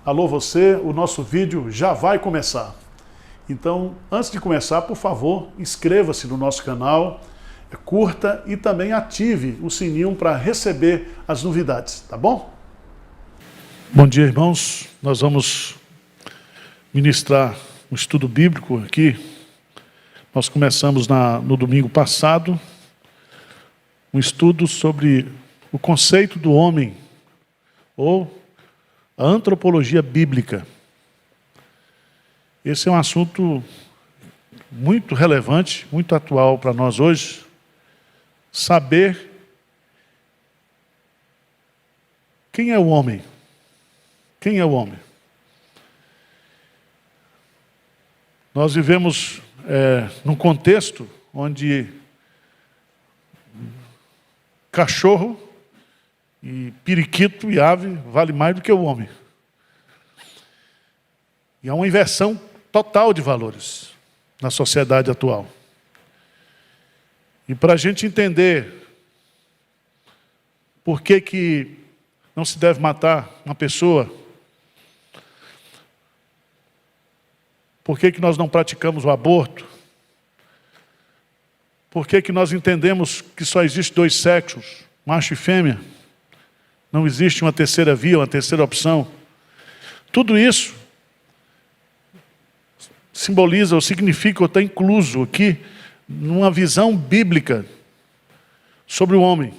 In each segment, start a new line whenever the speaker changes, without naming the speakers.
Alô você, o nosso vídeo já vai começar. Então, antes de começar, por favor, inscreva-se no nosso canal, curta e também ative o sininho para receber as novidades, tá bom? Bom dia, irmãos. Nós vamos ministrar um estudo bíblico aqui. Nós começamos no domingo passado um estudo sobre o conceito do homem, ou a antropologia bíblica. Esse é um assunto muito relevante, muito atual para nós hoje. Saber quem é o homem. Quem é o homem? Nós vivemos num contexto onde cachorro e periquito e ave vale mais do que o homem. E há uma inversão total de valores na sociedade atual. E para a gente entender por que não se deve matar uma pessoa, por que nós não praticamos o aborto, por que nós entendemos que só existe dois sexos, macho e fêmea, não existe uma terceira via, uma terceira opção. Tudo isso simboliza ou significa ou está incluso aqui numa visão bíblica sobre o homem.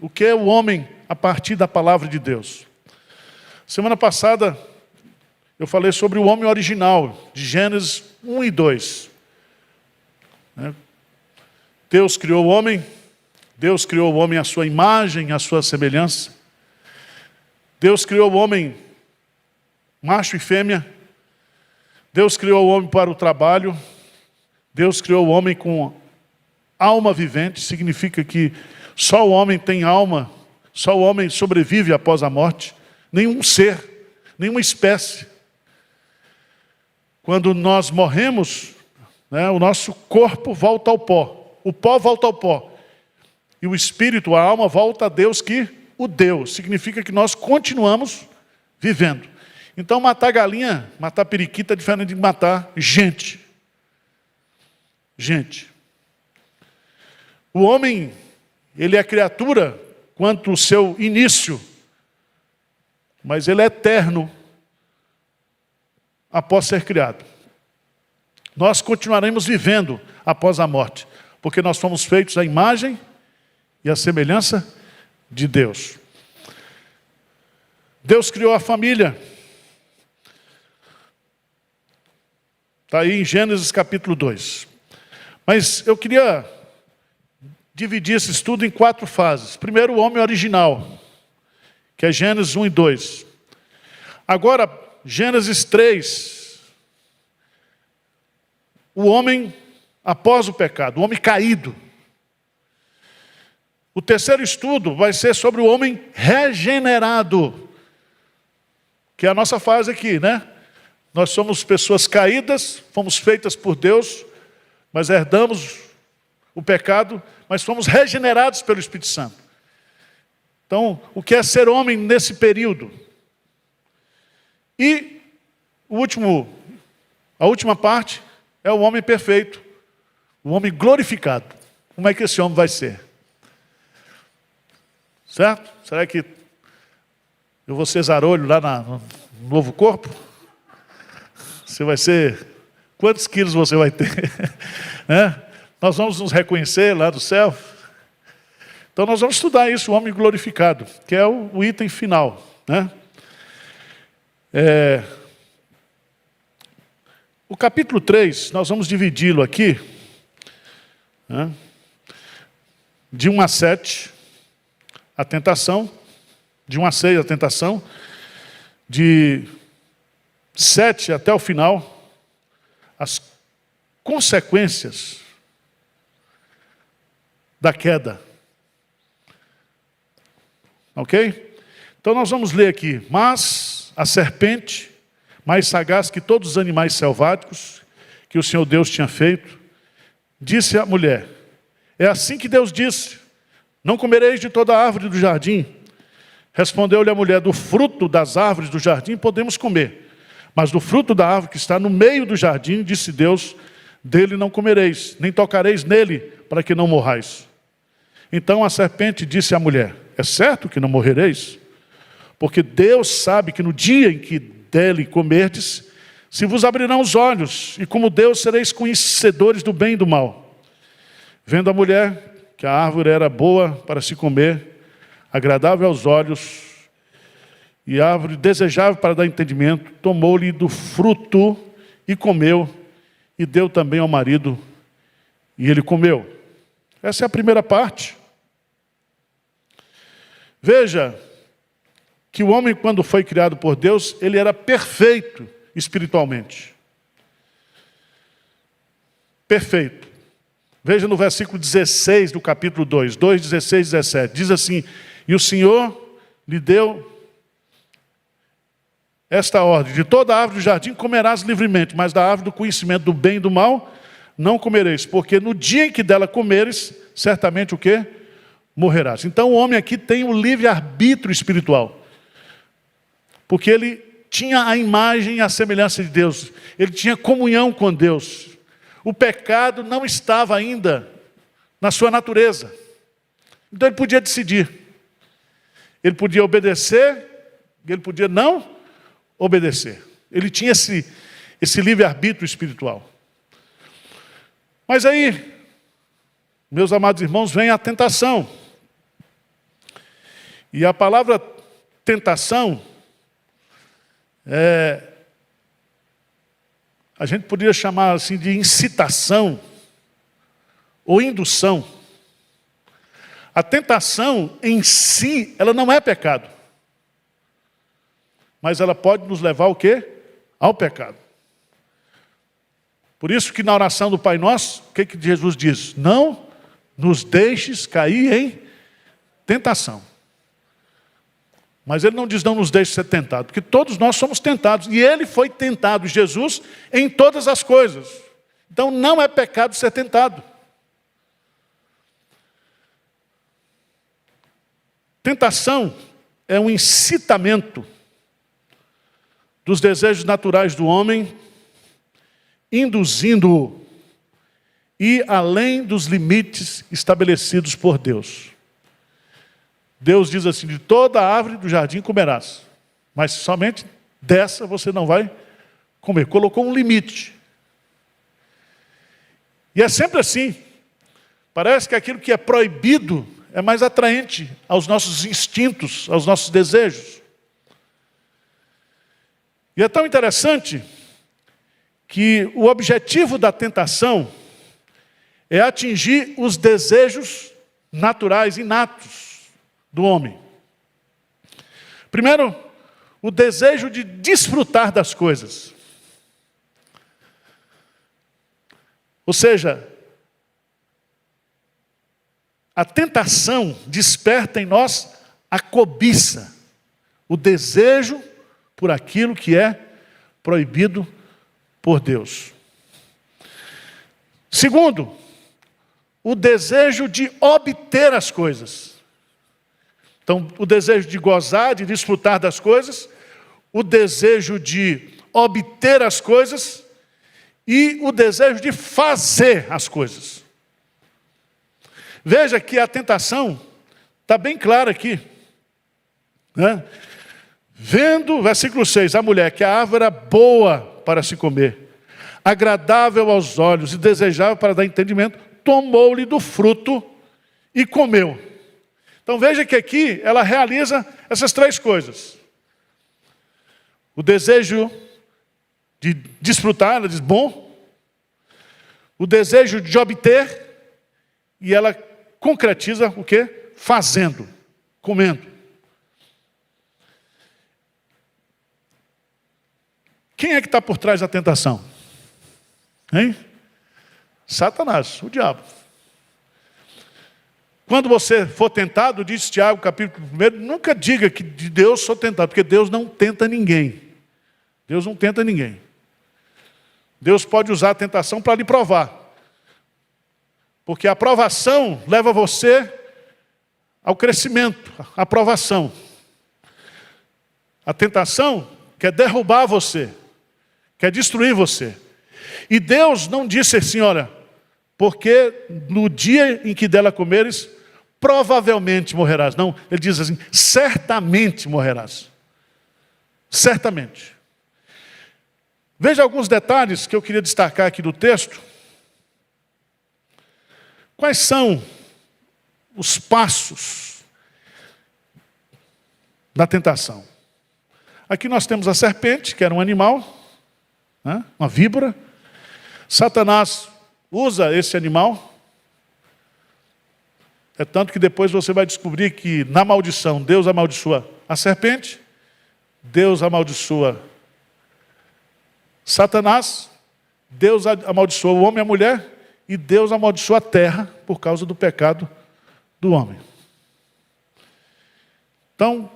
O que é o homem a partir da palavra de Deus? Semana passada eu falei sobre o homem original, de Gênesis 1 e 2. Deus criou o homem à sua imagem, à sua semelhança. Deus criou o homem macho e fêmea. Deus criou o homem para o trabalho. Deus criou o homem com alma vivente. Significa que só o homem tem alma, só o homem sobrevive após a morte. Nenhum ser, nenhuma espécie. Quando nós morremos, o nosso corpo volta ao pó. O pó volta ao pó. E o espírito, a alma, volta a Deus que o deu. Significa que nós continuamos vivendo. Então matar galinha, matar periquita é diferente de matar gente. Gente. O homem, ele é criatura quanto o seu início, mas ele é eterno após ser criado. Nós continuaremos vivendo após a morte, porque nós fomos feitos à imagem e à semelhança de Deus. Deus criou a família. Está aí em Gênesis capítulo 2. Mas eu queria dividir esse estudo em 4 fases. Primeiro, o homem original, que é Gênesis 1 e 2. Agora, Gênesis 3. O homem após o pecado, o homem caído. O terceiro estudo vai ser sobre o homem regenerado, que é a nossa fase aqui, Nós somos pessoas caídas, fomos feitas por Deus, mas herdamos o pecado, mas fomos regenerados pelo Espírito Santo. Então, o que é ser homem nesse período? E a última parte é o homem perfeito, o homem glorificado. Como é que esse homem vai ser? Certo? Será que eu vou ser zarolho lá no novo corpo? Você vai ser... Quantos quilos você vai ter? Nós vamos nos reconhecer lá do céu? Então nós vamos estudar isso, o homem glorificado, que é o item final. O capítulo 3, nós vamos dividi-lo aqui, de 1 a 7, a tentação, de 1 a 6, a tentação, de 7 até o final, as consequências da queda. Ok? Então nós vamos ler aqui. Mas a serpente, mais sagaz que todos os animais selváticos que o Senhor Deus tinha feito, disse à mulher: é assim que Deus disse: não comereis de toda a árvore do jardim. Respondeu-lhe a mulher: do fruto das árvores do jardim podemos comer, mas do fruto da árvore que está no meio do jardim, disse Deus, dele não comereis, nem tocareis nele, para que não morrais. Então a serpente disse à mulher: é certo que não morrereis? Porque Deus sabe que no dia em que dele comerdes, se vos abrirão os olhos, e como Deus sereis conhecedores do bem e do mal. Vendo a mulher que a árvore era boa para se comer, agradável aos olhos, e árvore desejável para dar entendimento, tomou-lhe do fruto e comeu, e deu também ao marido, e ele comeu. Essa é a primeira parte. Veja que o homem, quando foi criado por Deus, ele era perfeito espiritualmente. Perfeito. Veja no versículo 16 do capítulo 2, 16, 17. Diz assim: e o Senhor lhe deu esta ordem: de toda a árvore do jardim comerás livremente, mas da árvore do conhecimento do bem e do mal não comereis, porque no dia em que dela comeres, certamente o quê? Morrerás. Então o homem aqui tem o livre-arbítrio espiritual. Porque ele tinha a imagem e a semelhança de Deus. Ele tinha comunhão com Deus. O pecado não estava ainda na sua natureza. Então ele podia decidir. Ele podia obedecer, ele podia não obedecer. Ele tinha esse livre-arbítrio espiritual. Mas aí, meus amados irmãos, vem a tentação. E a palavra tentação, a gente poderia chamar assim de incitação ou indução. A tentação em si, ela não é pecado. Mas ela pode nos levar ao quê? Ao pecado. Por isso que na oração do Pai Nosso, o que Jesus diz? Não nos deixes cair em tentação. Mas ele não diz não nos deixe ser tentado, porque todos nós somos tentados. E ele foi tentado, Jesus, em todas as coisas. Então não é pecado ser tentado. Tentação é um incitamento dos desejos naturais do homem, induzindo-o ir além dos limites estabelecidos por Deus. Deus diz assim: de toda a árvore do jardim comerás, mas somente dessa você não vai comer. Colocou um limite. E é sempre assim. Parece que aquilo que é proibido é mais atraente aos nossos instintos, aos nossos desejos. E é tão interessante que o objetivo da tentação é atingir os desejos naturais, inatos do homem. Primeiro, o desejo de desfrutar das coisas. Ou seja, a tentação desperta em nós a cobiça, o desejo por aquilo que é proibido por Deus. Segundo, o desejo de obter as coisas. Então, o desejo de gozar, de desfrutar das coisas, o desejo de obter as coisas e o desejo de fazer as coisas. Veja que a tentação está bem clara aqui, né? Vendo, versículo 6, a mulher que a árvore era boa para se comer, agradável aos olhos e desejável para dar entendimento, tomou-lhe do fruto e comeu. Então veja que aqui ela realiza essas três coisas. O desejo de desfrutar, ela diz bom. O desejo de obter, e ela concretiza o quê? Fazendo, comendo. Quem é que está por trás da tentação? Hein? Satanás, o diabo. Quando você for tentado, diz Tiago, capítulo 1, nunca diga que de Deus sou tentado, porque Deus não tenta ninguém. Deus não tenta ninguém. Deus pode usar a tentação para lhe provar. Porque a aprovação leva você ao crescimento, à aprovação. A tentação quer derrubar você, quer destruir você. E Deus não disse assim, olha, porque no dia em que dela comeres, provavelmente morrerás. Não, ele diz assim, certamente morrerás. Certamente. Veja alguns detalhes que eu queria destacar aqui do texto. Quais são os passos da tentação? Aqui nós temos a serpente, que era um animal, né? Uma víbora. Satanás usa esse animal. É tanto que depois você vai descobrir que na maldição, Deus amaldiçoa a serpente, Deus amaldiçoa Satanás, Deus amaldiçoa o homem e a mulher, e Deus amaldiçoa a terra por causa do pecado do homem. Então,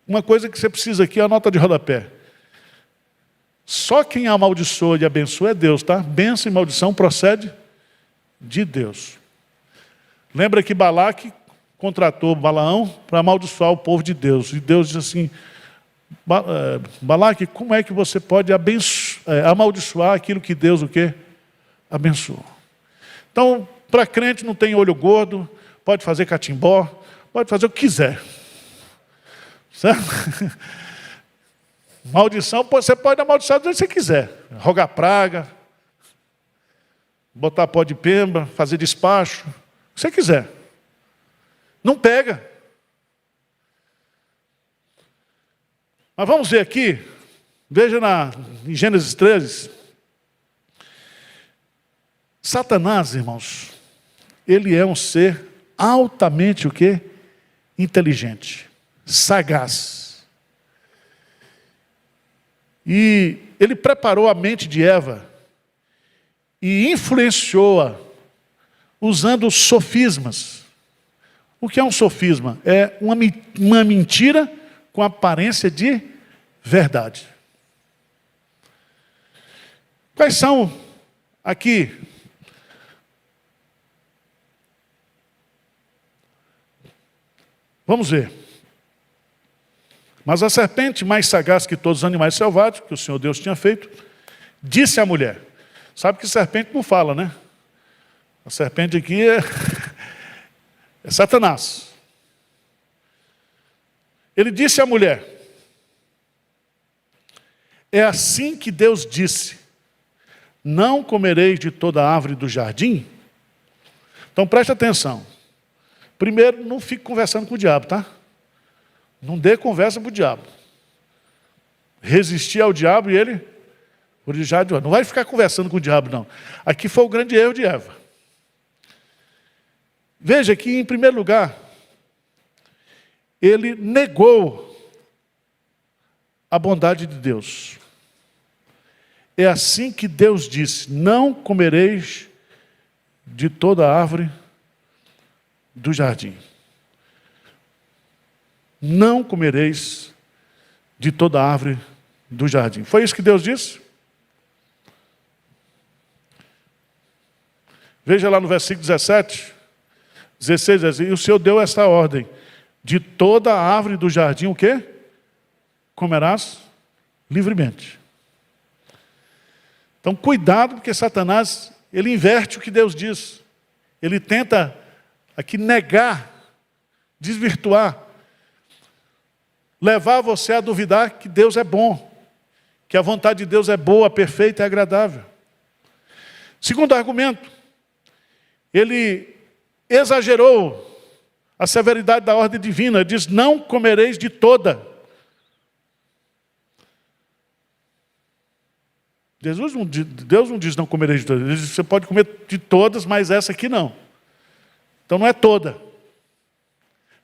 uma coisa que você precisa aqui é a nota de rodapé. Só quem amaldiçoa e abençoa é Deus, tá? Bênção e maldição procede de Deus. Lembra que Balaque contratou Balaão para amaldiçoar o povo de Deus. E Deus diz assim, Balaque, como é que você pode amaldiçoar aquilo que Deus o quê? Abençoou. Então, para crente não tem olho gordo, pode fazer catimbó, pode fazer o que quiser. Certo? Maldição, você pode amaldiçoar do jeito que você quiser. Rogar praga, botar pó de pemba, fazer despacho, o que você quiser. Não pega. Mas vamos ver aqui, veja em Gênesis 13. Satanás, irmãos, ele é um ser altamente o quê? Inteligente, sagaz. E ele preparou a mente de Eva e influenciou-a usando sofismas. O que é um sofisma? É uma mentira com aparência de verdade. Quais são aqui? Vamos ver. Mas a serpente, mais sagaz que todos os animais selvagens, que o Senhor Deus tinha feito, disse à mulher. Sabe que serpente não fala, né? A serpente aqui é Satanás. Ele disse à mulher, é assim que Deus disse, não comereis de toda a árvore do jardim? Então preste atenção. Primeiro, não fique conversando com o diabo, tá? Não dê conversa para o diabo. Resistir ao diabo e ele... Não vai ficar conversando com o diabo, não. Aqui foi o grande erro de Eva. Veja que, em primeiro lugar, ele negou a bondade de Deus. É assim que Deus disse, não comereis de toda a árvore do jardim. Não comereis de toda a árvore do jardim. Foi isso que Deus disse? Veja lá no versículo 17, 16, e o Senhor deu esta ordem, de toda a árvore do jardim, o quê? Comerás livremente. Então, cuidado, porque Satanás, ele inverte o que Deus diz. Ele tenta aqui negar, desvirtuar, levar você a duvidar que Deus é bom, que a vontade de Deus é boa, perfeita e agradável. Segundo argumento, ele exagerou a severidade da ordem divina, diz, não comereis de toda. Deus não diz não comereis de todas, ele diz, você pode comer de todas, mas essa aqui não. Então não é toda.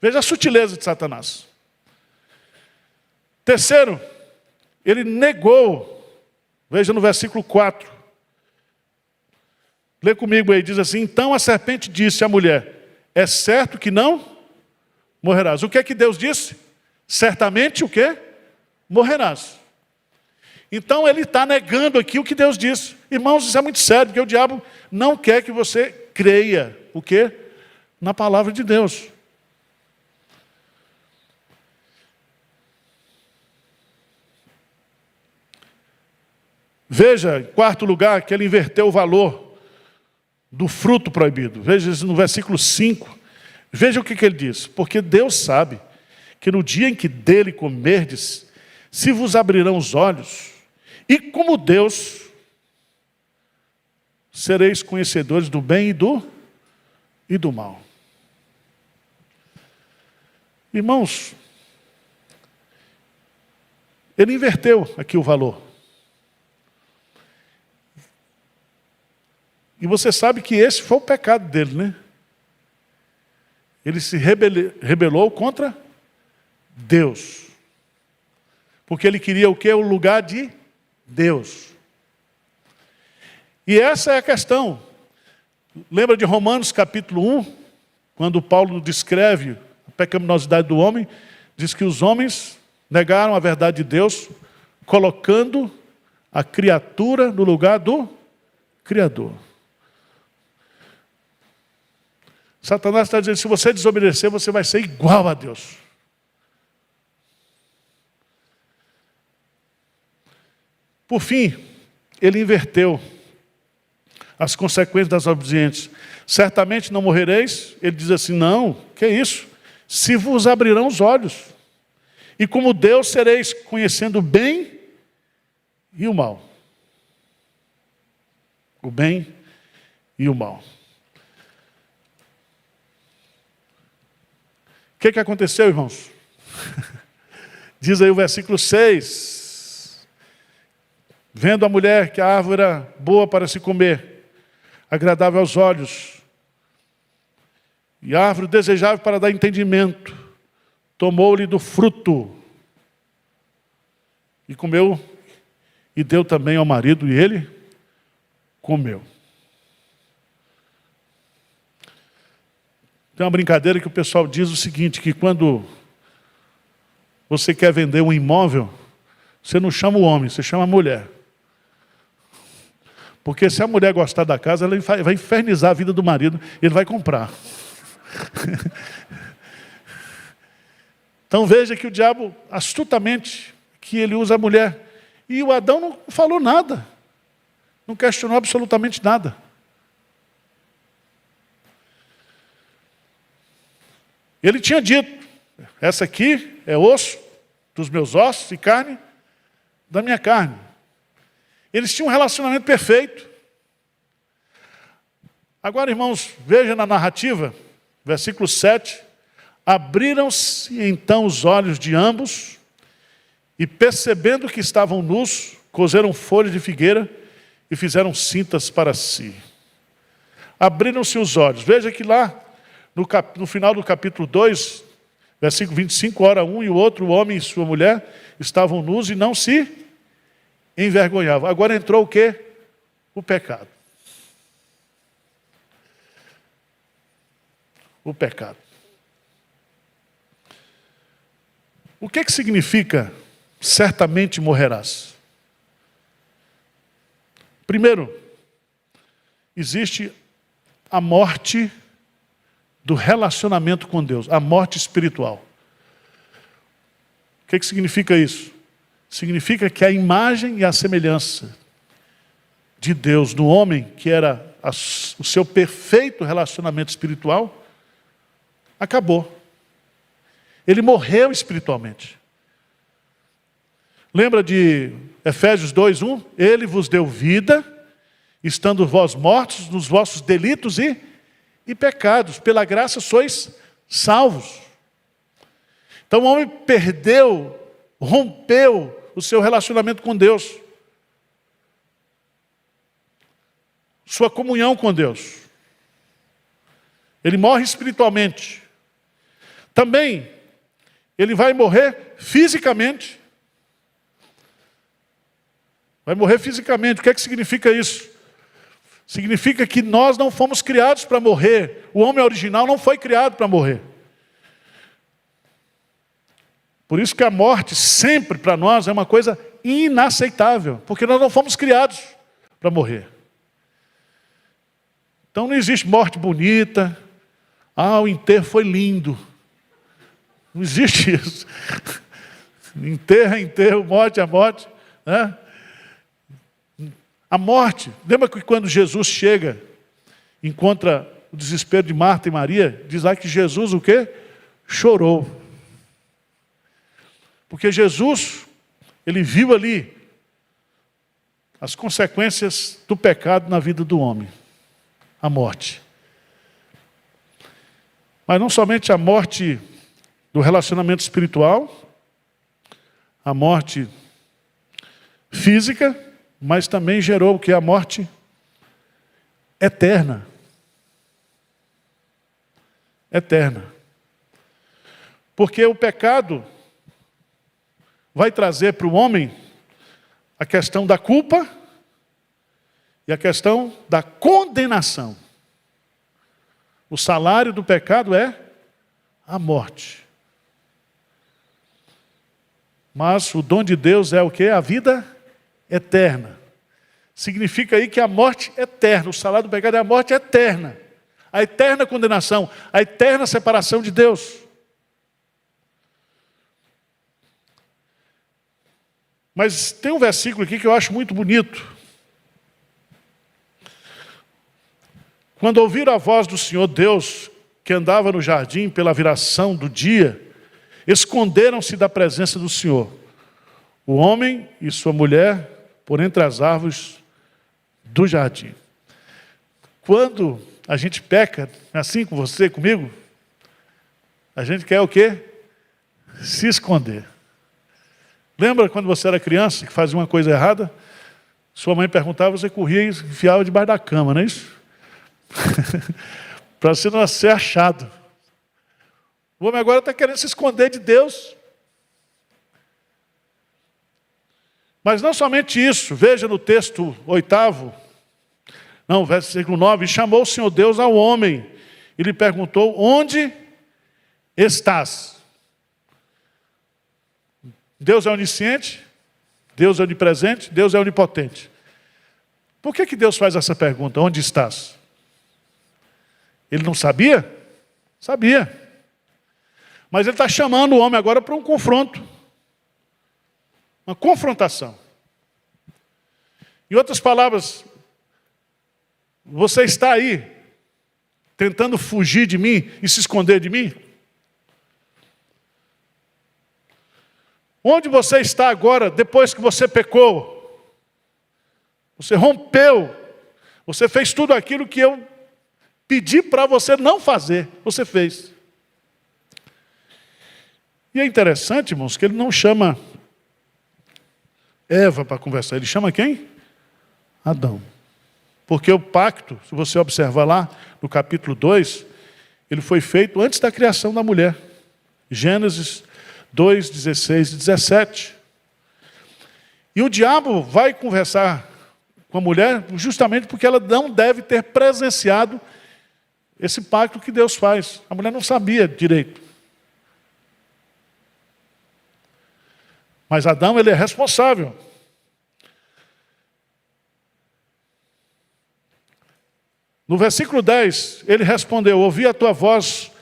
Veja a sutileza de Satanás. Terceiro, ele negou, veja no versículo 4. Lê comigo aí, diz assim, então a serpente disse à mulher, é certo que não morrerás. O que é que Deus disse? Certamente o quê? Morrerás. Então ele está negando aqui o que Deus disse. Irmãos, isso é muito sério, porque o diabo não quer que você creia, o quê? Na palavra de Deus. Veja, em quarto lugar, que ele inverteu o valor do fruto proibido. Veja isso no versículo 5. Veja o que ele diz. Porque Deus sabe que no dia em que dele comerdes, se vos abrirão os olhos, e como Deus, sereis conhecedores do bem e do mal. Irmãos, ele inverteu aqui o valor. E você sabe que esse foi o pecado dele, né? Ele se rebelou contra Deus. Porque ele queria o quê? O lugar de Deus. E essa é a questão. Lembra de Romanos capítulo 1? Quando Paulo descreve a pecaminosidade do homem, diz que os homens negaram a verdade de Deus, colocando a criatura no lugar do Criador. Satanás está dizendo, se você desobedecer, você vai ser igual a Deus. Por fim, ele inverteu as consequências das obediências. Certamente não morrereis. Ele diz assim, não, que é isso? Se vos abrirão os olhos. E como Deus sereis conhecendo o bem e o mal. O bem e o mal. O que aconteceu, irmãos? Diz aí o versículo 6. Vendo a mulher que a árvore era boa para se comer, agradável aos olhos, e a árvore desejável para dar entendimento, tomou-lhe do fruto, e comeu, e deu também ao marido, e ele comeu. Tem uma brincadeira que o pessoal diz o seguinte, que quando você quer vender um imóvel, você não chama o homem, você chama a mulher. Porque se a mulher gostar da casa, ela vai infernizar a vida do marido, e ele vai comprar. Então veja que o diabo, astutamente, que ele usa a mulher. E o Adão não falou nada. Não questionou absolutamente nada. Ele tinha dito, essa aqui é osso dos meus ossos e carne da minha carne. Eles tinham um relacionamento perfeito. Agora, irmãos, veja na narrativa, versículo 7. Abriram-se então os olhos de ambos, e percebendo que estavam nus, coseram folhas de figueira e fizeram cintas para si. Abriram-se os olhos. Veja que lá, no final do capítulo 2, versículo 25, ora um e o outro, o homem e sua mulher, estavam nus e não se envergonhavam. Agora entrou o quê? O pecado. O pecado. O que significa certamente morrerás? Primeiro, existe a morte do relacionamento com Deus, a morte espiritual. O que significa isso? Significa que a imagem e a semelhança de Deus no homem, que era o seu perfeito relacionamento espiritual, acabou. Ele morreu espiritualmente. Lembra de Efésios 2:1? Ele vos deu vida, estando vós mortos nos vossos delitos e pecados. Pela graça sois salvos. Então o homem perdeu, rompeu o seu relacionamento com Deus. Sua comunhão com Deus. Ele morre espiritualmente. Também, ele vai morrer fisicamente. Vai morrer fisicamente. O que significa isso? Significa que nós não fomos criados para morrer. O homem original não foi criado para morrer. Por isso que a morte sempre para nós é uma coisa inaceitável. Porque nós não fomos criados para morrer. Então não existe morte bonita. O enterro foi lindo. Não existe isso. Enterro é enterro, morte é morte. Né? A morte, lembra que quando Jesus chega, encontra o desespero de Marta e Maria, diz lá que Jesus o quê? Chorou. Porque Jesus, ele viu ali as consequências do pecado na vida do homem. A morte. Mas não somente a morte do relacionamento espiritual, a morte física, mas também gerou o que? A morte eterna. Eterna. Porque o pecado vai trazer para o homem a questão da culpa e a questão da condenação. O salário do pecado é a morte. Mas o dom de Deus é o quê? A vida eterna. Significa aí que a morte eterna, o salário do pecado é a morte eterna. A eterna condenação, a eterna separação de Deus. Mas tem um versículo aqui que eu acho muito bonito. Quando ouviram a voz do Senhor Deus, que andava no jardim pela viração do dia, esconderam-se da presença do Senhor, o homem e sua mulher, por entre as árvores do jardim. Quando a gente peca, assim com você, comigo, a gente quer o quê? Se esconder. Lembra quando você era criança, que fazia uma coisa errada? Sua mãe perguntava, você corria e enfiava debaixo da cama, não é isso? Para você não ser achado. O homem agora está querendo se esconder de Deus. Mas não somente isso, veja no texto 8º, não, versículo 9, chamou o Senhor Deus ao homem e lhe perguntou, onde estás? Deus é onisciente, Deus é onipresente, Deus é onipotente. Por que Deus faz essa pergunta, onde estás? Ele não sabia? Sabia. Mas ele está chamando o homem agora para um confronto. Uma confrontação. Em outras palavras, você está aí, tentando fugir de mim e se esconder de mim? Onde você está agora, depois que você pecou? Você rompeu, você fez tudo aquilo que eu pedi para você não fazer, você fez. E é interessante, irmãos, que ele não chama Eva para conversar, ele chama quem? Adão. Porque o pacto, se você observar lá no capítulo 2, ele foi feito antes da criação da mulher. Gênesis 2, 16 e 17. E o diabo vai conversar com a mulher justamente porque ela não deve ter presenciado esse pacto que Deus faz. A mulher não sabia direito. Mas Adão, ele é responsável. No versículo 10, ele respondeu, ouvi a tua voz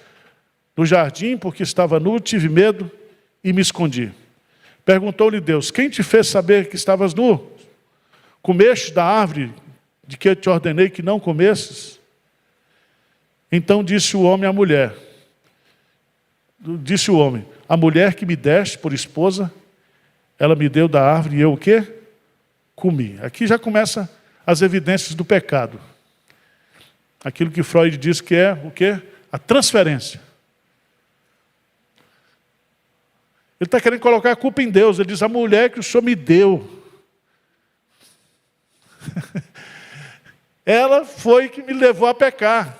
no jardim, porque estava nu, tive medo e me escondi. Perguntou-lhe Deus, quem te fez saber que estavas nu? Comeste da árvore de que eu te ordenei que não comesses? Então disse o homem à mulher, a mulher que me deste por esposa, ela me deu da árvore e eu o quê? Comi. Aqui já começa as evidências do pecado. Aquilo que Freud diz que é o quê? A transferência. Ele está querendo colocar a culpa em Deus. Ele diz, a mulher que o Senhor me deu. Ela foi que me levou a pecar.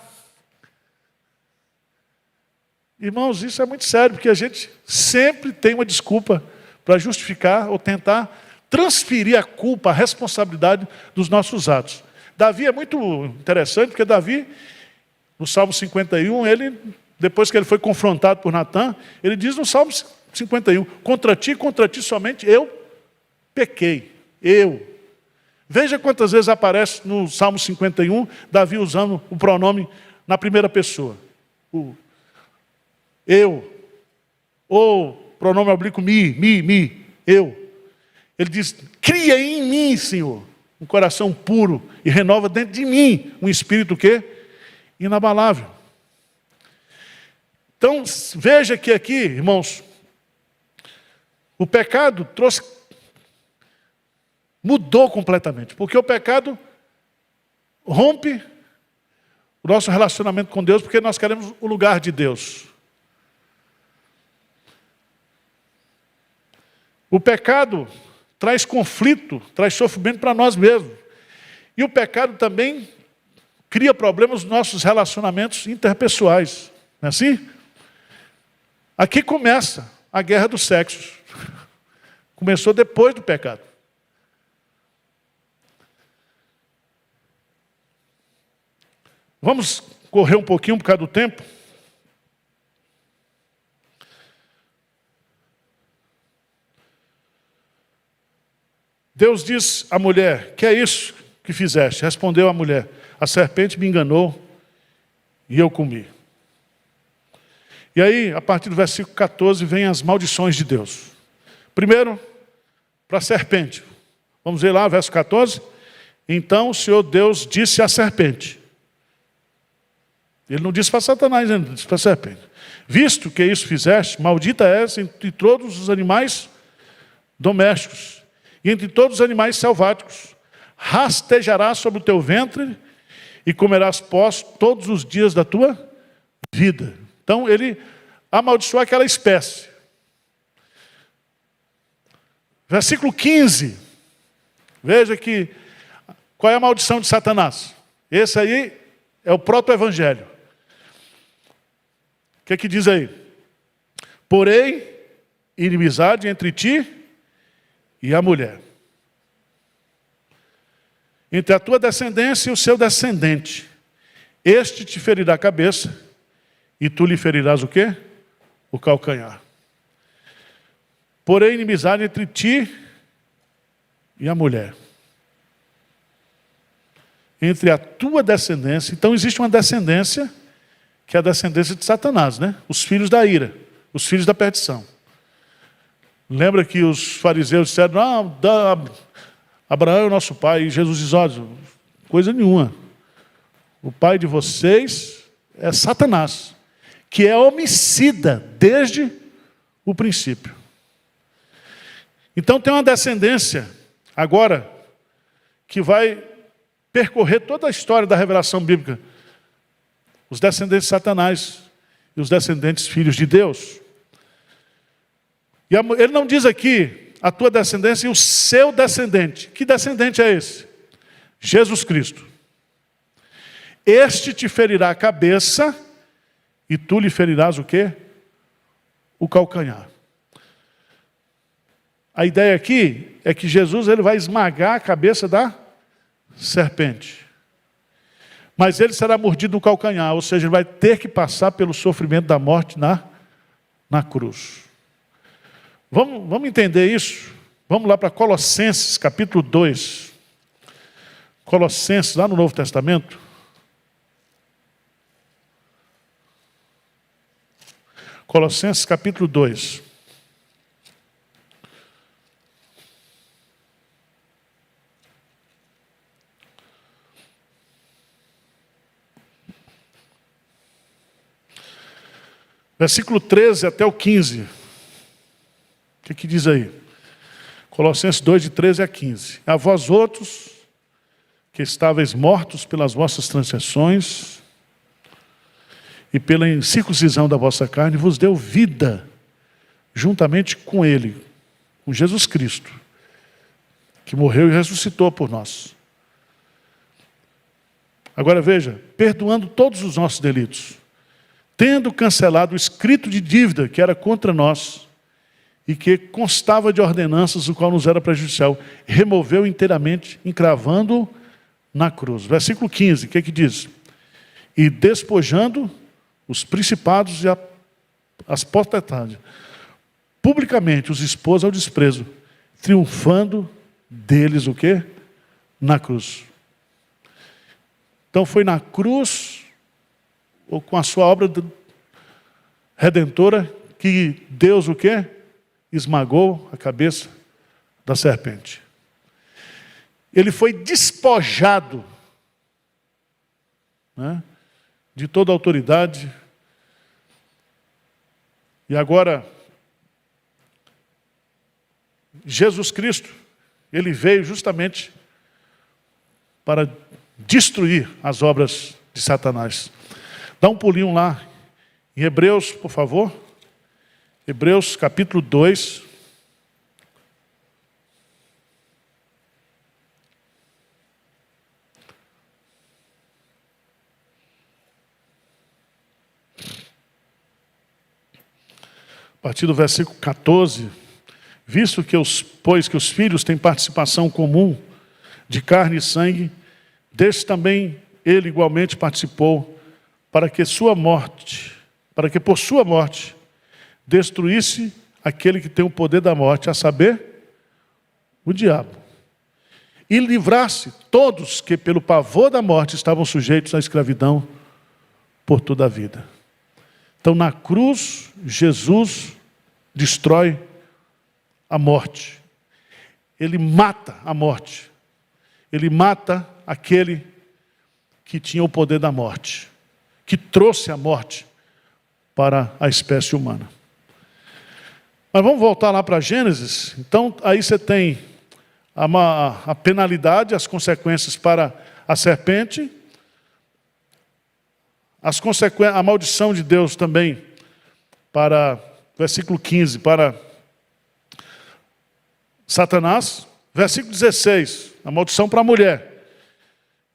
Irmãos, isso é muito sério, porque a gente sempre tem uma desculpa para justificar ou tentar transferir a culpa, a responsabilidade dos nossos atos. Davi é muito interessante, porque Davi, no Salmo 51, depois que ele foi confrontado por Natã, ele diz no Salmo 51, contra ti somente eu pequei. Eu. Veja quantas vezes aparece no Salmo 51, Davi usando o pronome na primeira pessoa. Eu. Ou pronome oblíquo me, eu. Ele diz, cria em mim, Senhor. um coração puro e renova dentro de mim um espírito o quê? Inabalável. Então, veja que aqui, irmãos, o pecado mudou completamente, porque o pecado rompe o nosso relacionamento com Deus, porque nós queremos o lugar de Deus. O pecado traz conflito, traz sofrimento para nós mesmos. E o pecado também cria problemas nos nossos relacionamentos interpessoais. Não é assim? Aqui começa a guerra dos sexos. Começou depois do pecado. Vamos correr um pouquinho por causa do tempo? Deus diz à mulher: que é isso que fizeste? Respondeu a mulher: a serpente me enganou e eu comi. E aí, a partir do versículo 14, vem as maldições de Deus. Primeiro, para a serpente. Vamos ver lá, verso 14. Então o Senhor Deus disse à serpente. Ele não disse para Satanás, ele disse para a serpente: visto que isso fizeste, maldita és entre todos os animais domésticos e entre todos os animais selváticos. Rastejarás sobre o teu ventre e comerás pó todos os dias da tua vida. Então ele amaldiçoou aquela espécie. Versículo 15. Veja que qual é a maldição de Satanás. Esse aí é o proto-evangelho. O que é que diz aí? Porém, inimizade entre ti e a mulher, entre a tua descendência e o seu descendente. Este te ferirá a cabeça, e tu lhe ferirás o quê? O calcanhar. Porém, inimizade entre ti e a mulher, entre a tua descendência. Então existe uma descendência, que é a descendência de Satanás, né? Os filhos da ira, os filhos da perdição. Lembra que os fariseus disseram: Abraão é o nosso pai. E Jesus diz: olha, coisa nenhuma. O pai de vocês é Satanás, que é homicida desde o princípio. Então tem uma descendência agora que vai percorrer toda a história da revelação bíblica. Os descendentes de Satanás e os descendentes filhos de Deus. E ele não diz aqui a tua descendência e o seu descendente. Que descendente é esse? Jesus Cristo. Este te ferirá a cabeça e tu lhe ferirás o quê? O calcanhar. A ideia aqui é que Jesus ele vai esmagar a cabeça da serpente. Mas ele será mordido no calcanhar, ou seja, ele vai ter que passar pelo sofrimento da morte na cruz. Vamos entender isso? Vamos lá para Colossenses, capítulo 2. Colossenses, lá no Novo Testamento. Colossenses, capítulo 2. Versículo 13 até o 15. O que diz aí? Colossenses 2, de 13 a 15. A vós outros, que estáveis mortos pelas vossas transgressões e pela incircuncisão da vossa carne, vos deu vida, juntamente com Ele, com Jesus Cristo, que morreu e ressuscitou por nós. Agora veja, perdoando todos os nossos delitos, tendo cancelado o escrito de dívida que era contra nós e que constava de ordenanças, o qual nos era prejudicial, removeu inteiramente, encravando na cruz. Versículo 15, o que diz? E despojando os principados e as potestades, publicamente os expôs ao desprezo, triunfando deles o quê? Na cruz. Então foi na cruz, ou com a sua obra redentora, que Deus o quê? Esmagou a cabeça da serpente. ele foi despojado, né, de toda a autoridade. E agora, Jesus Cristo, ele veio justamente para destruir as obras de Satanás. Dá um pulinho lá em Hebreus, por favor. Hebreus capítulo 2. A partir do versículo 14. Visto que pois que os filhos têm participação comum de carne e sangue, deste também ele igualmente participou, para que por sua morte destruísse aquele que tem o poder da morte, a saber, o diabo, e livrasse todos que pelo pavor da morte estavam sujeitos à escravidão por toda a vida. Então, na cruz, Jesus destrói a morte. Ele mata a morte. Ele mata aquele que tinha o poder da morte, que trouxe a morte para a espécie humana. Mas vamos voltar lá para Gênesis. Então, aí você tem a penalidade, as consequências para a serpente, a maldição de Deus também, para, versículo 15, para Satanás. Versículo 16, a maldição para a mulher.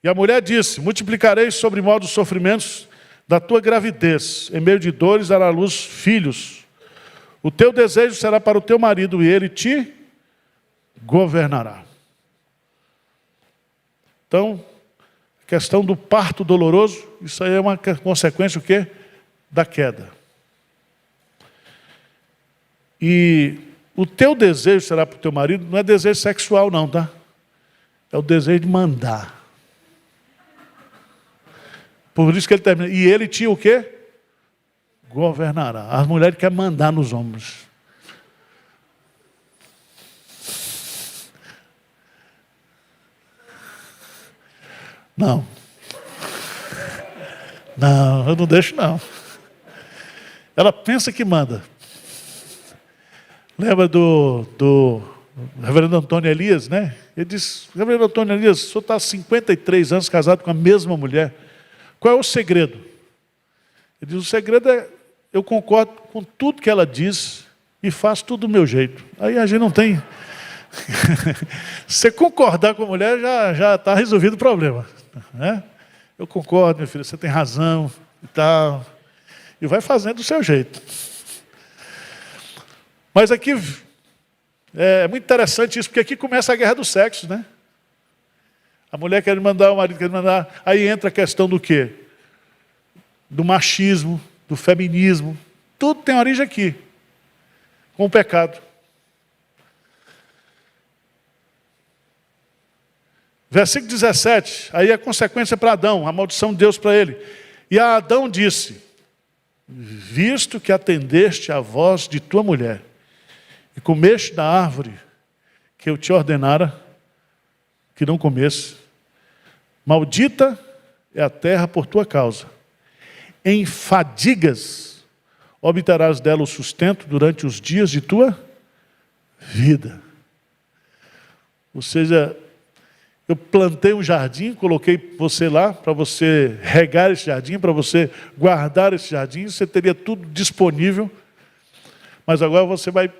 E a mulher disse: multiplicarei sobre modo os sofrimentos da tua gravidez, em meio de dores dará à luz filhos. O teu desejo será para o teu marido, e ele te governará. Então, a questão do parto doloroso, isso aí é uma consequência o quê? Da queda. E o teu desejo será para o teu marido, não é desejo sexual não, tá? É o desejo de mandar. Por isso que ele termina. E ele te o quê? Governará. As mulheres querem mandar nos homens. Não. Não, eu não deixo não. Ela pensa que manda. Lembra do reverendo Antônio Elias, né? Ele disse: reverendo Antônio Elias, o senhor está há 53 anos casado com a mesma mulher. Qual é o segredo? Ele diz: o segredo é, eu concordo com tudo que ela diz e faço tudo do meu jeito. Aí a gente não tem... Se você concordar com a mulher, já está resolvido o problema, né? Eu concordo, minha filha, você tem razão e tal. E vai fazendo do seu jeito. Mas aqui é muito interessante isso, porque aqui começa a guerra do sexo, né? A mulher quer mandar, o marido quer mandar. Aí entra a questão do quê? Do machismo, do feminismo. Tudo tem origem aqui, com o pecado. Versículo 17, aí a consequência para Adão, a maldição de Deus para ele. E a Adão disse: visto que atendeste à voz de tua mulher, e comeste da árvore que eu te ordenara que não comesse, maldita é a terra por tua causa. Em fadigas obterás dela o sustento durante os dias de tua vida. Ou seja, eu plantei um jardim, coloquei você lá para você regar esse jardim, para você guardar esse jardim, você teria tudo disponível, mas agora você vai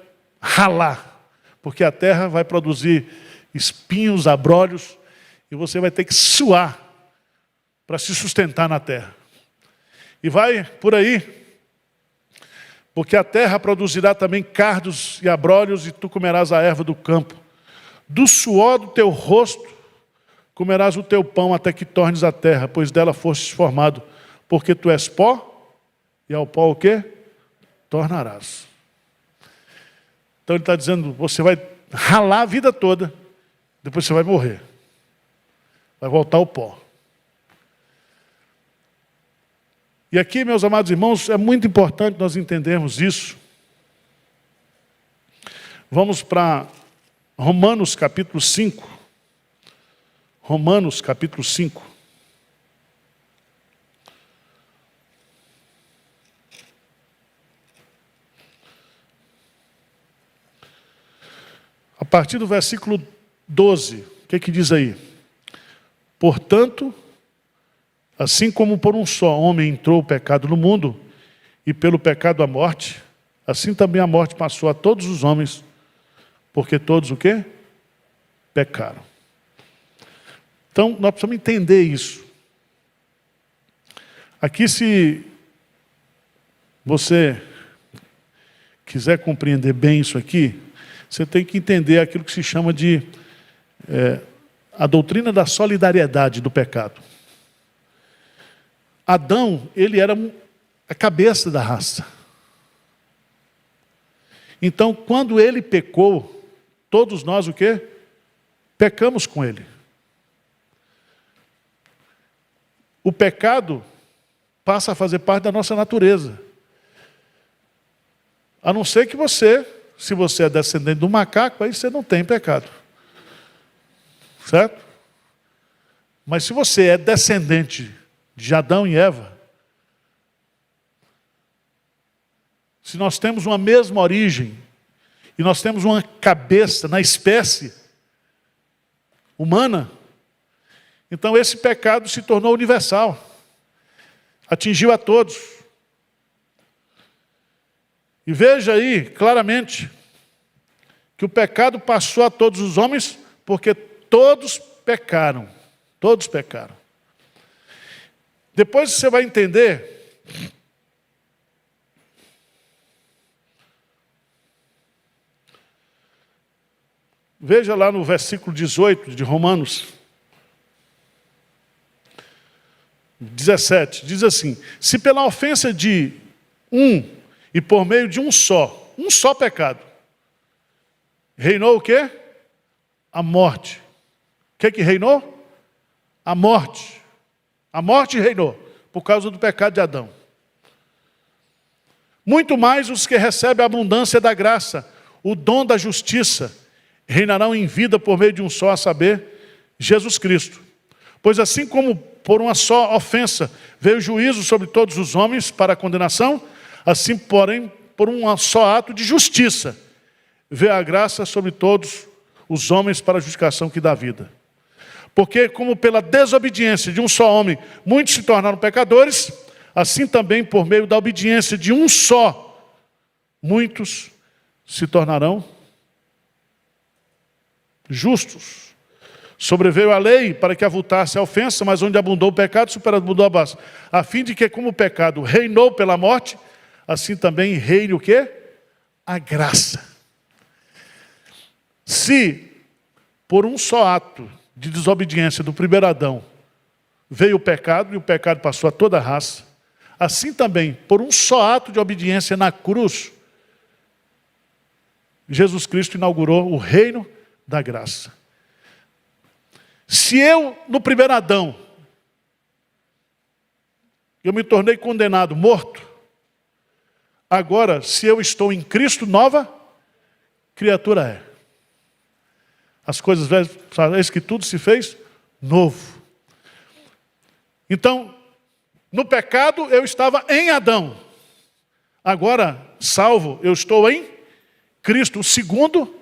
ralar, porque a terra vai produzir espinhos, abrolhos, e você vai ter que suar para se sustentar na terra. E vai por aí, porque a terra produzirá também cardos e abrolhos, e tu comerás a erva do campo. Do suor do teu rosto comerás o teu pão até que tornes a terra, pois dela fostes formado, porque tu és pó, e ao pó o quê? Tornarás. Então ele está dizendo, você vai ralar a vida toda, depois você vai morrer. Vai voltar ao pó. E aqui, meus amados irmãos, é muito importante nós entendermos isso. Vamos para Romanos capítulo 5. Romanos capítulo 5. A partir do versículo 12, o que diz aí? Portanto, assim como por um só homem entrou o pecado no mundo, e pelo pecado a morte, assim também a morte passou a todos os homens, porque todos o quê? Pecaram. Então, nós precisamos entender isso. Aqui, se você quiser compreender bem isso aqui, você tem que entender aquilo que se chama de a doutrina da solidariedade do pecado. Adão, ele era a cabeça da raça. Então, quando ele pecou, todos nós o quê? Pecamos com ele. O pecado passa a fazer parte da nossa natureza. A não ser que você, se você é descendente do macaco, aí você não tem pecado. Certo? Mas se você é descendente de Adão e Eva, se nós temos uma mesma origem, e nós temos uma cabeça na espécie humana, então esse pecado se tornou universal. Atingiu a todos. E veja aí, claramente, que o pecado passou a todos os homens, porque todos pecaram. Todos pecaram. Depois você vai entender veja lá no versículo 18 de Romanos 17, diz assim: se pela ofensa de um e por meio de um só pecado, reinou o quê? A morte. O que reinou? A morte. A morte reinou por causa do pecado de Adão. Muito mais os que recebem a abundância da graça, o dom da justiça, reinarão em vida por meio de um só, a saber, Jesus Cristo. Pois assim como por uma só ofensa veio o juízo sobre todos os homens para a condenação, assim, porém, por um só ato de justiça, veio a graça sobre todos os homens para a justificação que dá vida. Porque como pela desobediência de um só homem, muitos se tornaram pecadores, assim também por meio da obediência de um só, muitos se tornarão justos. Sobreveio a lei para que avultasse a ofensa, mas onde abundou o pecado, superabundou a graça. A fim de que, como o pecado reinou pela morte, assim também reine o quê? A graça. Se, por um só ato de desobediência do primeiro Adão, veio o pecado, e o pecado passou a toda a raça, assim também, por um só ato de obediência na cruz, Jesus Cristo inaugurou o reino da graça. Se eu, no primeiro Adão, eu me tornei condenado, morto, agora, se eu estou em Cristo, nova criatura é. As coisas velhas, eis que tudo se fez novo. Então, no pecado eu estava em Adão. Agora, salvo, eu estou em Cristo, o segundo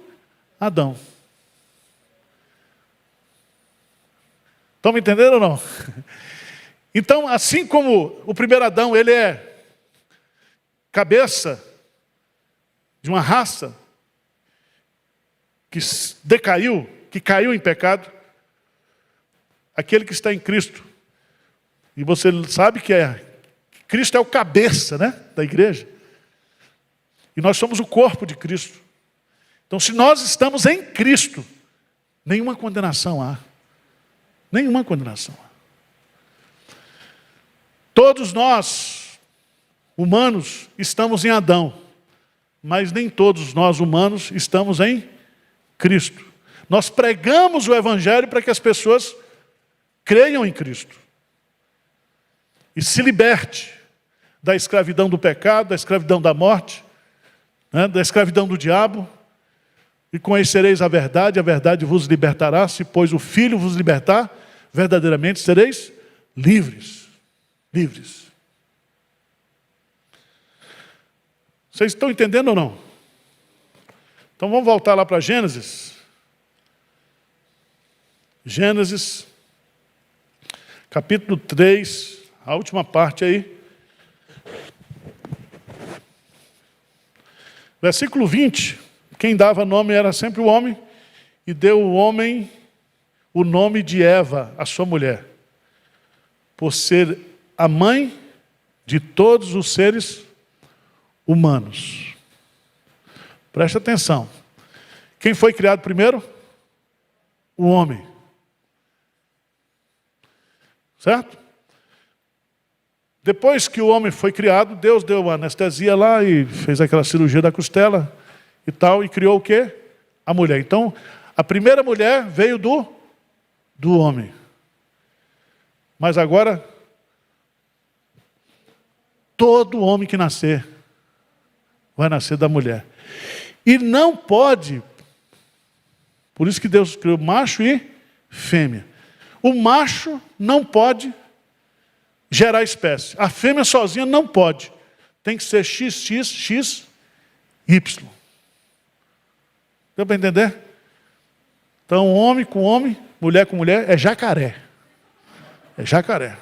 Adão. Estão me entendendo ou não? Então, assim como o primeiro Adão, ele é cabeça de uma raça que decaiu, que caiu em pecado, aquele que está em Cristo, e você sabe que Cristo é o cabeça, né, da igreja, e nós somos o corpo de Cristo. Então, se nós estamos em Cristo, nenhuma condenação há. Nenhuma condenação. Todos nós, humanos, estamos em Adão, mas nem todos nós, humanos, estamos em Cristo. Nós pregamos o Evangelho para que as pessoas creiam em Cristo e se liberte da escravidão do pecado, da escravidão da morte, né, da escravidão do diabo, E conhecereis a verdade vos libertará. Se, pois, o Filho vos libertar, verdadeiramente sereis livres. Livres. Vocês estão entendendo ou não? Então vamos voltar lá para Gênesis. Gênesis, capítulo 3, a última parte aí. Versículo 20. Quem dava nome era sempre o homem, e deu o homem o nome de Eva, a sua mulher, por ser a mãe de todos os seres humanos. Preste atenção. Quem foi criado primeiro? O homem. Certo? Depois que o homem foi criado, Deus deu uma anestesia lá e fez aquela cirurgia da costela e tal, e criou o quê? A mulher. Então, a primeira mulher veio do homem. Mas agora, todo homem que nascer, vai nascer da mulher. E não pode, por isso que Deus criou macho e fêmea. O macho não pode gerar espécie. A fêmea sozinha não pode. Tem que ser XX, Y. Deu para entender? Então, homem com homem, mulher com mulher, é jacaré. É jacaré.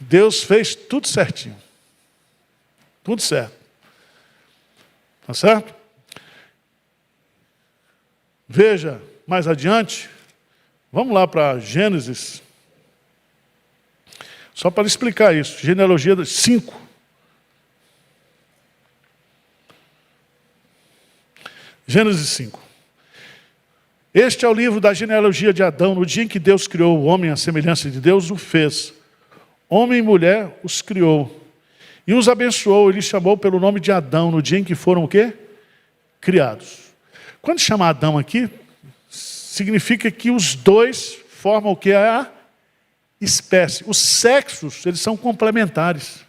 Deus fez tudo certinho. Tudo certo. Tá certo? Veja, mais adiante, vamos lá para Gênesis. Só para explicar isso. Genealogia 5. Gênesis 5. Este é o livro da genealogia de Adão. No dia em que Deus criou o homem à semelhança de Deus, o fez. Homem e mulher os criou. E os abençoou, ele chamou pelo nome de Adão, no dia em que foram o quê? Criados. Quando chama Adão aqui, significa que os dois formam o que? A espécie. Os sexos, eles são complementares.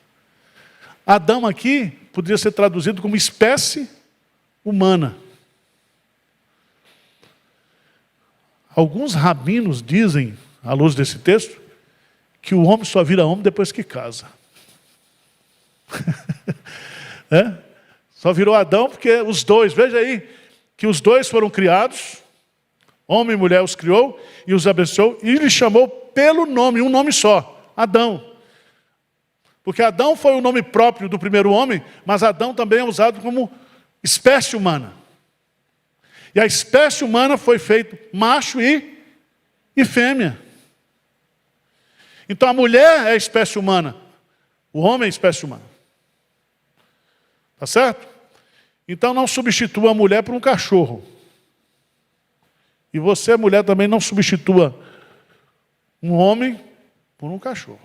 Adão aqui poderia ser traduzido como espécie humana. Alguns rabinos dizem, à luz desse texto, que o homem só vira homem depois que casa. É? Só virou Adão porque os dois, veja aí, que os dois foram criados, homem e mulher os criou e os abençoou, e lhe chamou pelo nome, um nome só, Adão. Porque Adão foi o nome próprio do primeiro homem, mas Adão também é usado como espécie humana. E a espécie humana foi feita macho e fêmea. Então a mulher é a espécie humana, o homem é a espécie humana. Tá certo? Então não substitua a mulher por um cachorro. E você, mulher, também não substitua um homem por um cachorro.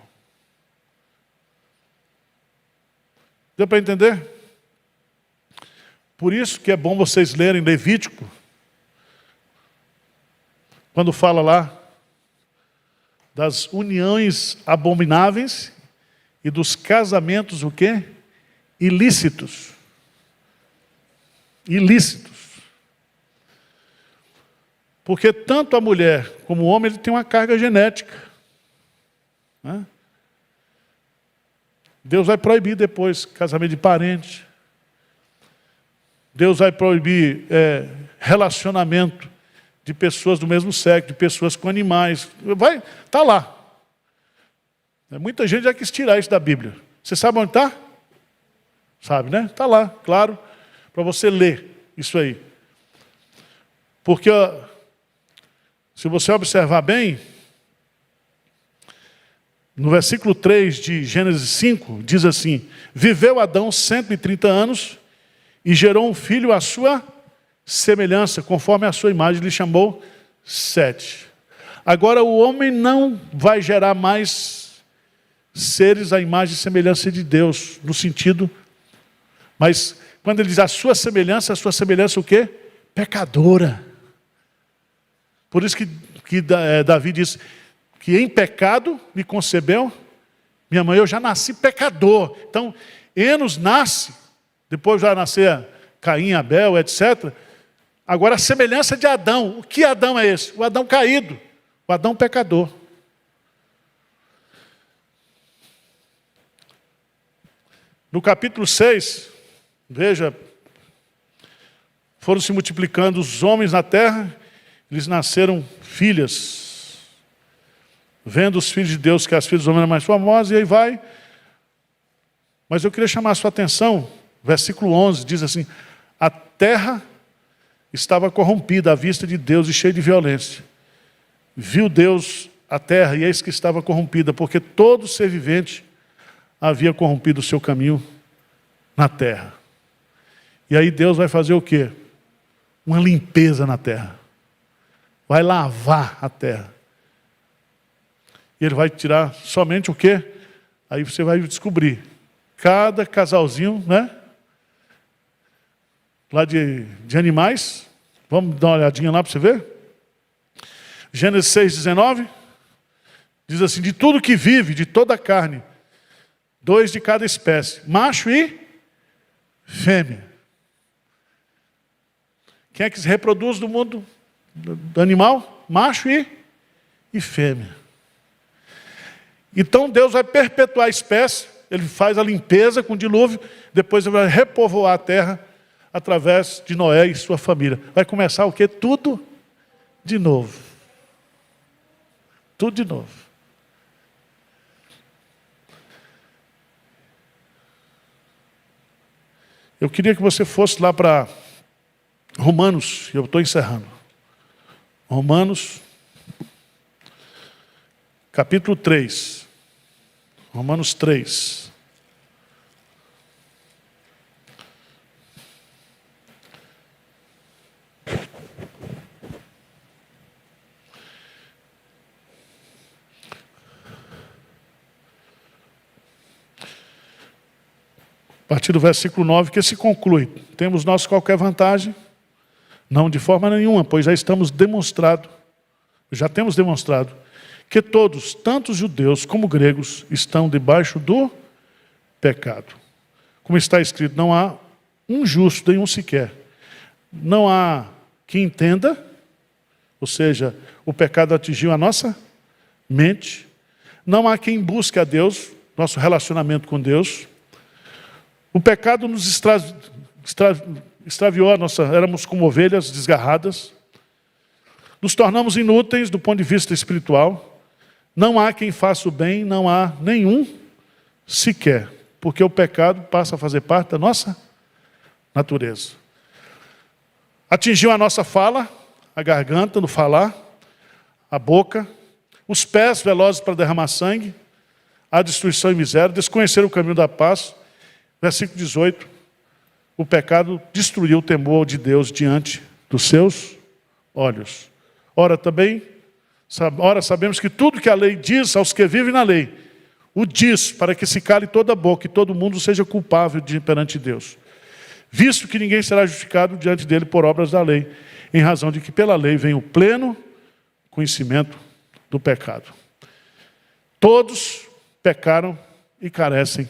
Deu para entender? Por isso que é bom vocês lerem Levítico, quando fala lá das uniões abomináveis e dos casamentos o quê? Ilícitos. Ilícitos. Porque tanto a mulher como o homem ele tem uma carga genética. Né? Deus vai proibir depois casamento de parente. Deus vai proibir relacionamento de pessoas do mesmo sexo, de pessoas com animais. Está lá. Muita gente já quis tirar isso da Bíblia. Você sabe onde está? Sabe, né? Está lá, claro, para você ler isso aí. Porque, se você observar bem, no versículo 3 de Gênesis 5, diz assim: viveu Adão 130 anos e gerou um filho à sua semelhança, conforme a sua imagem, lhe chamou Sete. Agora o homem não vai gerar mais seres à imagem e semelhança de Deus, no sentido, mas quando ele diz a sua semelhança o quê? Pecadora. Por isso que Davi diz que em pecado me concebeu minha mãe, eu já nasci pecador. Então, Enos nasce depois vai nascer Caim, Abel, etc. Agora a semelhança de Adão. O que Adão é esse? O Adão caído, o Adão pecador. No capítulo 6, veja, foram se multiplicando os homens na terra, eles nasceram filhas. Vendo os filhos de Deus, que as filhas dos homens eram mais famosas, e aí vai. Mas eu queria chamar a sua atenção, versículo 11, diz assim: a terra estava corrompida à vista de Deus e cheia de violência. Viu Deus a terra, e eis que estava corrompida, porque todo ser vivente havia corrompido o seu caminho na terra. E aí Deus vai fazer o quê? Uma limpeza na terra. Vai lavar a terra. E ele vai tirar somente o quê? Aí você vai descobrir. Cada casalzinho, né? Lá de animais. Vamos dar uma olhadinha lá para você ver? Gênesis 6:19. Diz assim: de tudo que vive, de toda a carne, 2 de cada espécie, macho e fêmea. Quem é que se reproduz do mundo do animal? Macho e fêmea. Então Deus vai perpetuar a espécie, ele faz a limpeza com o dilúvio, depois ele vai repovoar a terra através de Noé e sua família. Vai começar o quê? Tudo de novo. Tudo de novo. Eu queria que você fosse lá para Romanos, eu estou encerrando. Romanos, capítulo 3. Romanos 3. A partir do versículo 9, que se conclui: temos nós qualquer vantagem? Não, de forma nenhuma, pois já temos demonstrado que todos, tanto judeus como gregos, estão debaixo do pecado. Como está escrito, não há um justo, nenhum sequer. Não há quem entenda, ou seja, o pecado atingiu a nossa mente. Não há quem busque a Deus, nosso relacionamento com Deus. O pecado nos extraviou éramos como ovelhas desgarradas. Nos tornamos inúteis do ponto de vista espiritual. Não há quem faça o bem, não há nenhum sequer. Porque o pecado passa a fazer parte da nossa natureza. Atingiu a nossa fala, a garganta no falar, a boca, os pés velozes para derramar sangue, a destruição e miséria, desconhecer o caminho da paz. Versículo 18, o pecado destruiu o temor de Deus diante dos seus olhos. Ora sabemos que tudo que a lei diz aos que vivem na lei, o diz para que se cale toda a boca e todo mundo seja culpável perante Deus. Visto que ninguém será justificado diante dele por obras da lei, em razão de que pela lei vem o pleno conhecimento do pecado. Todos pecaram e carecem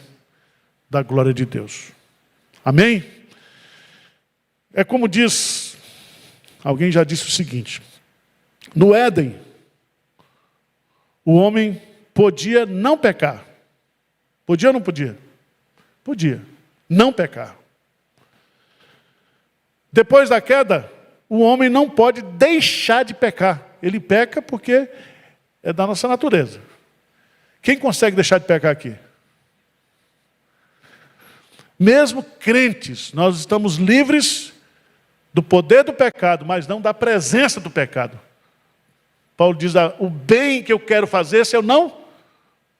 da glória de Deus. Amém? É como diz, alguém já disse o seguinte: no Éden, o homem podia não pecar. Podia ou não podia? Podia. Não pecar. Depois da queda, o homem não pode deixar de pecar. Ele peca porque é da nossa natureza. Quem consegue deixar de pecar aqui? Mesmo crentes, nós estamos livres do poder do pecado, mas não da presença do pecado. Paulo diz: o bem que eu quero fazer, se eu não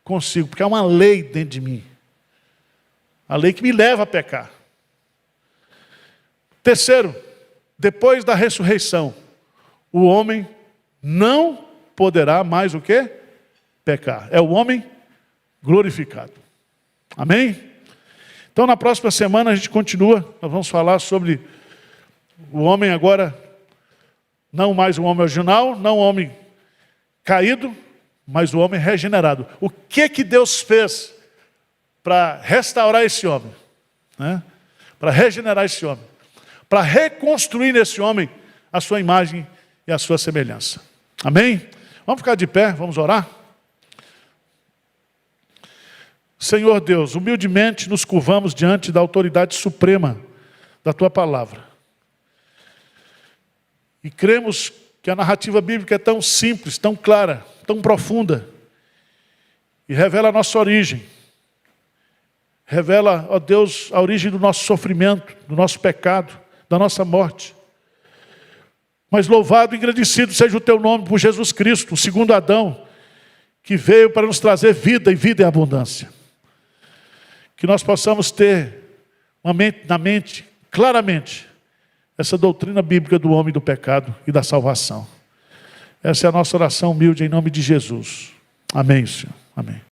consigo, porque há uma lei dentro de mim. A lei que me leva a pecar. Terceiro, depois da ressurreição, o homem não poderá mais o quê? Pecar. É o homem glorificado. Amém? Então, na próxima semana a gente continua. Nós vamos falar sobre o homem agora, não mais o homem original, não o homem caído, mas o homem regenerado. O que Deus fez para restaurar esse homem? Né? para regenerar esse homem, para reconstruir nesse homem a sua imagem e a sua semelhança. Amém? Vamos ficar de pé, vamos orar? Senhor Deus, humildemente nos curvamos diante da autoridade suprema da Tua palavra. E cremos que a narrativa bíblica é tão simples, tão clara, tão profunda, e revela a nossa origem. Revela, ó Deus, a origem do nosso sofrimento, do nosso pecado, da nossa morte. Mas louvado e agradecido seja o Teu nome por Jesus Cristo, o segundo Adão, que veio para nos trazer vida e vida em abundância. Que nós possamos ter na mente, claramente, essa doutrina bíblica do homem do pecado e da salvação. Essa é a nossa oração humilde em nome de Jesus. Amém, Senhor. Amém.